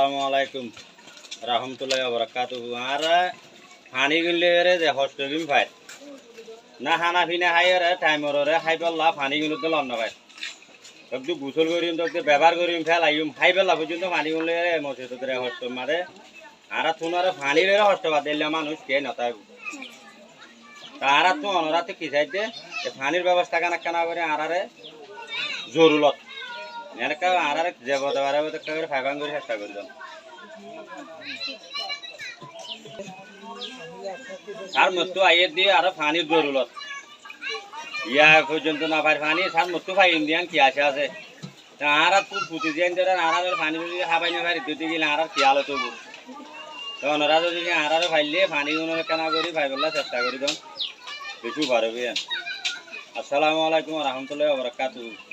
আসসালামুআলাইকুম রহমতুল্লাহি ওয়া বারাকাতুহু। আর পানি গিলে যে হস্তবিম ভাই না খানা পিনা খাই টাইমরে খাই পেলা পানি গিলতে লন ভাই একটু গোসল করিম তো ব্যবহার করিম ফেলাইম খাই পেলা পর্যন্ত পানি গিলে মসজিদ হস্ত মারে আর তোমার পানি হস্ত বাদ দিলে মানুষ কে নতাই আর তো অনরাতে কি চাইতে পানির ব্যবস্থা কানা কানা করে আরারে জরুরত এনেকা আর যে বদবারে ফাইবাং করে চেষ্টা করি আর মতো আইয়ে দিয়ে আর পানির জরুরত ইয়া পর্যন্ত না পাই পানি সার মতো পাইম দিয়ান কি আছে আছে আর তুই পুঁতি দিয়ে আর পানি যদি খাবাই না পারি দুটি গেলে আর খেয়াল হতো তখন ওরা যদি আর ফাইলে পানি কেনা করি ফাইবেলা চেষ্টা করি তখন কিছু পারবি। আসসালামু আলাইকুম রহমতুল্লাহি ওয়া বারাকাতুহু।